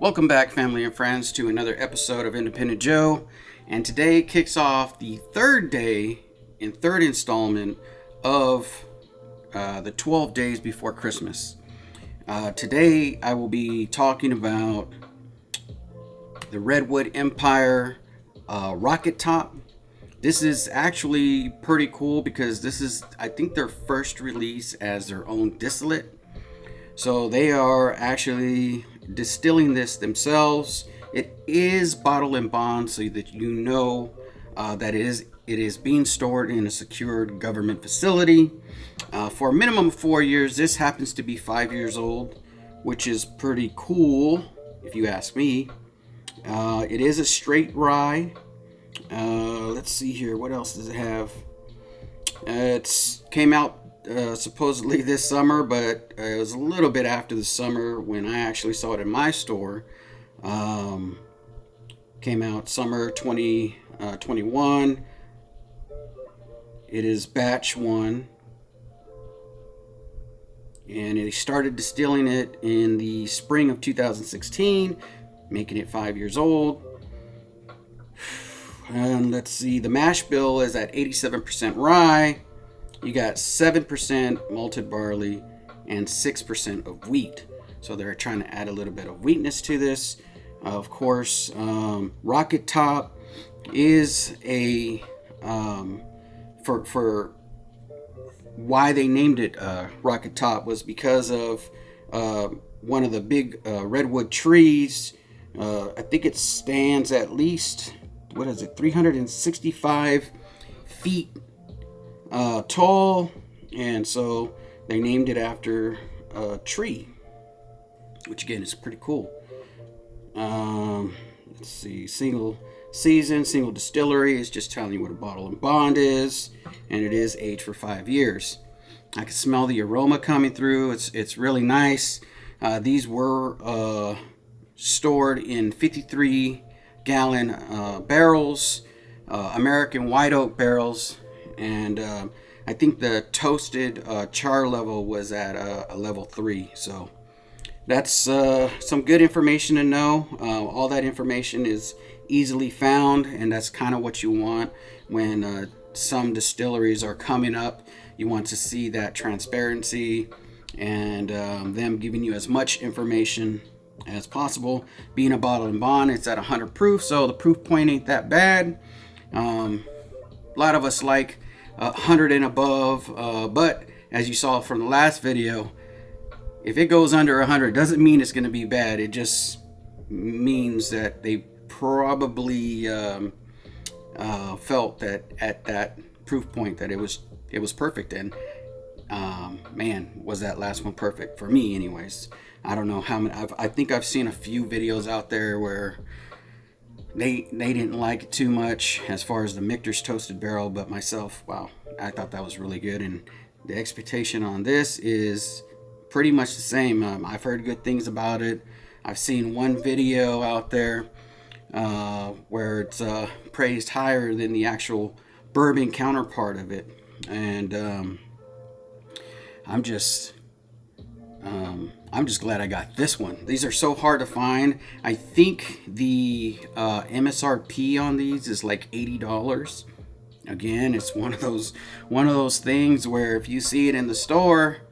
Welcome back, family and friends, to another episode of Independent Joe. And today kicks off the third day and third installment of the 12 days before Christmas. Today I will be talking about the Redwood Empire Rocket Top. This is actually pretty cool because this is, I think, their first release as their own distillate. So they are actually distilling this themselves. It is bottled and bond, so that you know that it is being stored in a secured government facility for a minimum of 4 years. This happens to be 5 years old, which is pretty cool if you ask me. It is a straight rye. Let's see here, what else does it have? It came out supposedly this summer, but it was a little bit after the summer when I actually saw it in my store. Came out summer 2021. It is batch 1, and they started distilling it in the spring of 2016, making it 5 years old. And let's see, the mash bill is at 87% rye. You got 7% malted barley and 6% of wheat. So they're trying to add a little bit of wheatness to this. Of course, Rocket Top is a for why they named it Rocket Top was because of one of the big redwood trees. I think it stands at least, 365 feet tall, and so they named it after a tree, which again is pretty cool. Let's see, single season, single distillery is just telling you what a bottle and bond is, and it is aged for 5 years. I can smell the aroma coming through. It's really nice. These were stored in 53-gallon barrels, American white oak barrels, and I think the toasted char level was at a level 3. So that's some good information to know. All that information is easily found, and that's kind of what you want when some distilleries are coming up. You want to see that transparency and them giving you as much information as possible. Being a bottle and bond, it's at 100 proof, so the proof point ain't that bad. A lot of us like 100 and above, but as you saw from the last video, if it goes under 100, doesn't mean it's going to be bad. It just means that they probably felt that at that proof point that it was perfect. And man, was that last one perfect for me anyways. I don't know how many. I think I've seen a few videos out there where they didn't like it too much as far as the Michter's toasted barrel, but myself, wow, I thought that was really good. And the expectation on this is pretty much the same. I've heard good things about it. I've seen one video out there where it's praised higher than the actual bourbon counterpart of it, and I'm just glad I got this one. These are so hard to find. I think the MSRP on these is like $80. Again, it's one of those things where if you see it in the store,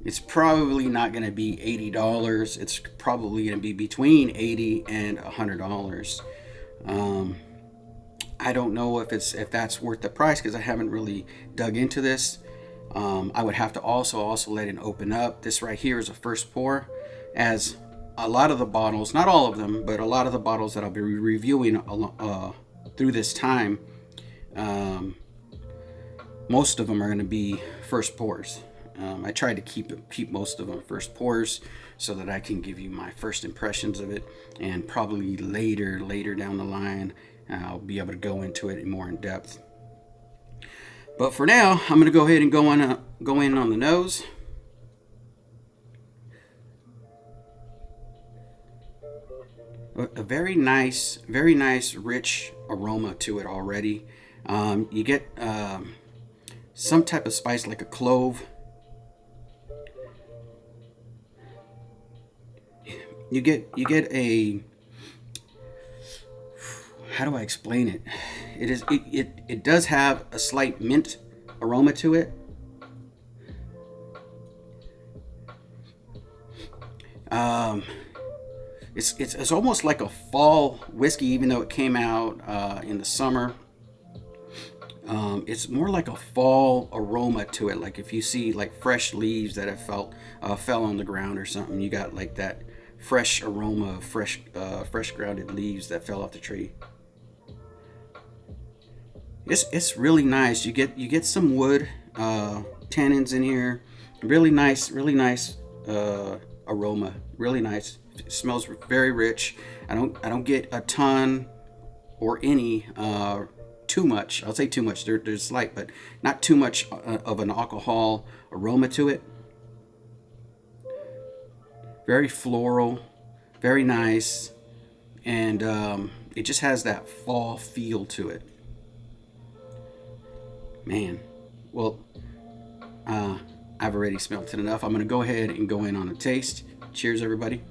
it's probably not going to be $80. It's probably going to be between $80 and $100. I don't know if that's worth the price because I haven't really dug into this. I would have to also let it open up. This right here is a first pour, as a lot of the bottles, not all of them, but a lot of the bottles that I'll be reviewing through this time, most of them are going to be first pours. I tried to keep most of them first pours so that I can give you my first impressions of it, and probably later down the line I'll be able to go into it more in depth. But for now, I'm going to go ahead and go in on the nose. A very nice, rich aroma to it already. You get some type of spice like a clove. you get a, how do I explain it? It does have a slight mint aroma to it. It's almost like a fall whiskey, even though it came out in the summer. It's more like a fall aroma to it. Like if you see like fresh leaves that have fell on the ground or something, you got like that fresh aroma of fresh grounded leaves that fell off the tree. It's really nice. You get some wood tannins in here. Really nice aroma. Really nice. It smells very rich. I don't get a ton or any too much. I'll say too much. There's slight, but not too much of an alcohol aroma to it. Very floral, very nice, and it just has that fall feel to it. Man, well, I've already smelled it enough. I'm going to go ahead and go in on a taste. Cheers, everybody.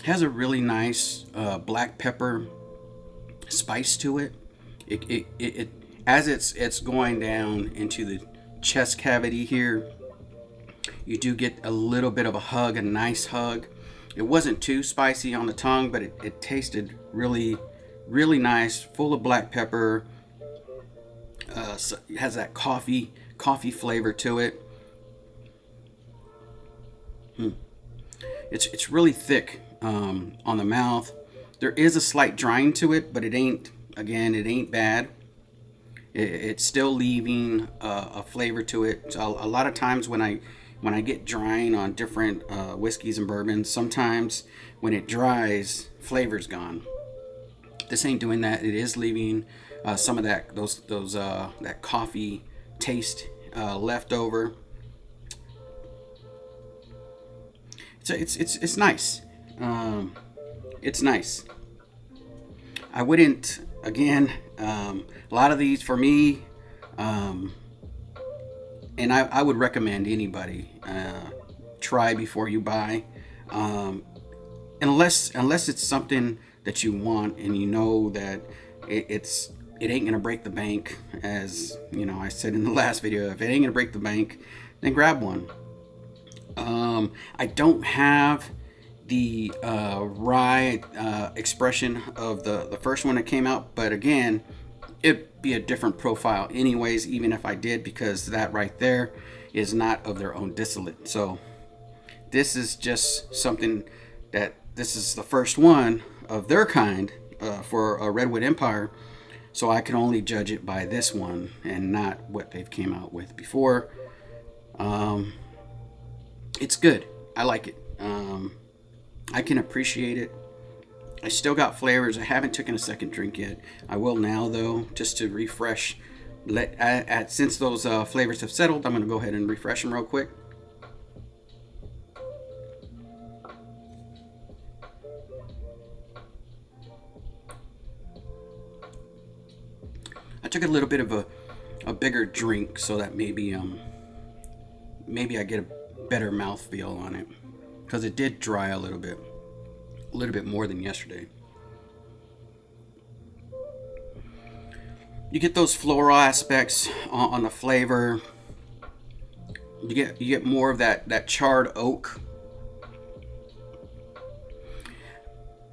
Has a really nice black pepper spice to it. It as it's going down into the chest cavity here, you do get a little bit of a hug, a nice hug. It wasn't too spicy on the tongue, but it tasted really nice, full of black pepper. So it has that coffee flavor to it. It's really thick on the mouth. There is a slight drying to it, but it ain't bad. It's still leaving a flavor to it. So a lot of times when I get drying on different whiskeys and bourbons, sometimes when it dries, flavor's gone. This ain't doing that. It is leaving some of that that coffee taste left over. It's nice. It's nice. I wouldn't, again, a lot of these for me, and I would recommend anybody try before you buy, unless it's something that you want and you know that it ain't gonna break the bank. As you know, I said in the last video, if it ain't gonna break the bank, then grab one. I don't have the rye expression of the first one that came out, but again, it'd be a different profile anyways, even if I did, because that right there is not of their own distillate. So this is just something that this is the first one of their kind for a Redwood Empire, so I can only judge it by this one and not what they've came out with before. It's good. I like it. I can appreciate it. I still got flavors. I haven't taken a second drink yet. I will now, though, just to refresh. Since those flavors have settled, I'm going to go ahead and refresh them real quick. I took a little bit of a bigger drink so that maybe I get a better mouthfeel on it, because it did dry a little bit more than yesterday. You get those floral aspects on the flavor. You get more of that charred oak.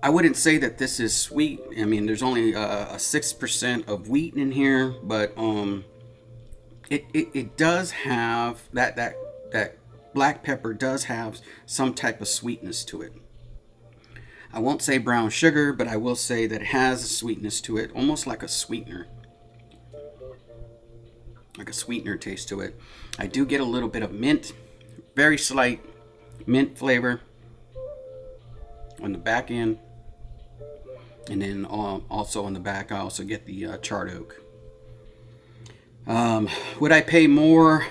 I wouldn't say that this is sweet. I mean, there's only a 6% of wheat in here, but it does have that black pepper does have some type of sweetness to it. I won't say brown sugar, but I will say that it has a sweetness to it, almost like a sweetener. Like a sweetener taste to it. I do get a little bit of mint, very slight mint flavor on the back end. And then also on the back, I also get the charred oak. Would I pay more?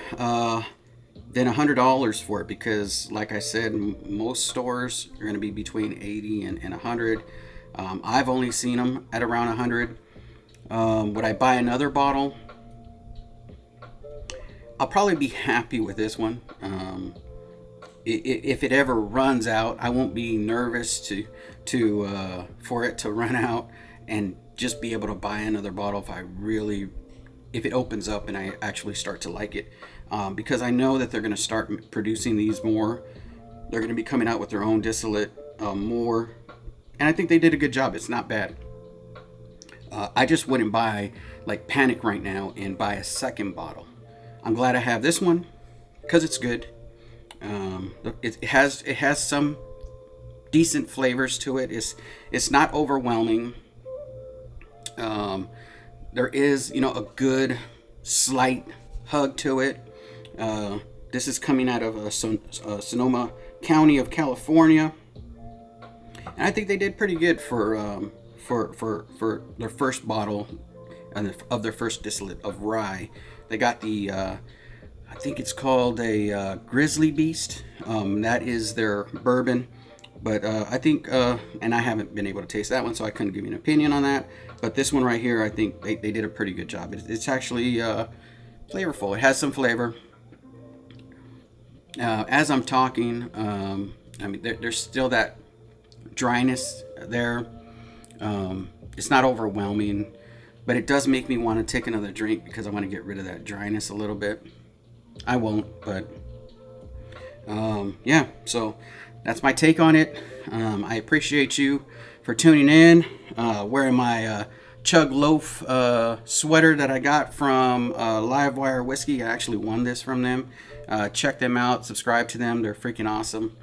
than $100 for it, because like I said, most stores are going to be between 80 and 100. I've only seen them at around 100. Would I buy another bottle? I'll probably be happy with this one. If it ever runs out, I won't be nervous for it to run out, and just be able to buy another bottle if it opens up and I actually start to like it, because I know that they're going to start producing these more. They're going to be coming out with their own distillate more, and I think they did a good job. It's not bad. I just wouldn't panic right now and buy a second bottle. I'm glad I have this one because it's good. It has some decent flavors to it. It's not overwhelming. There is, a good slight hug to it. This is coming out of Sonoma County of California, and I think they did pretty good for their first bottle of their first distillate of rye. They got the I think it's called a Grizzly Beast. That is their bourbon. But I think, and I haven't been able to taste that one, so I couldn't give you an opinion on that. But this one right here, I think they did a pretty good job. It's actually flavorful. It has some flavor. As I'm talking, there's still that dryness there. It's not overwhelming, but it does make me want to take another drink because I want to get rid of that dryness a little bit. I won't, but yeah, so that's my take on it. I appreciate you for tuning in. Wearing my Chug Loaf sweater that I got from Livewire Whiskey. I actually won this from them. Check them out. Subscribe to them. They're freaking awesome.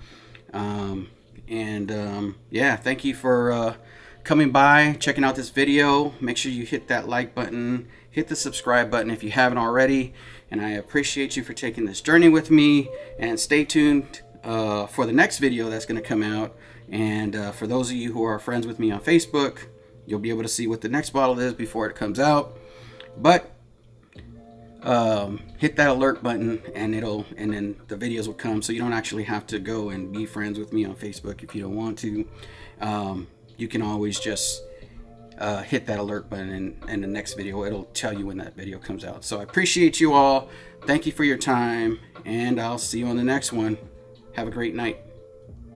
Yeah, thank you for coming by, checking out this video. Make sure you hit that like button. Hit the subscribe button if you haven't already. And I appreciate you for taking this journey with me. And stay tuned for the next video that's going to come out. And for those of you who are friends with me on Facebook, you'll be able to see what the next bottle is before it comes out. But hit that alert button, and then the videos will come, so you don't actually have to go and be friends with me on Facebook if you don't want to. You can always just hit that alert button, and the next video, it'll tell you when that video comes out. So I appreciate you all. Thank you for your time, and I'll see you on the next one. Have a great night.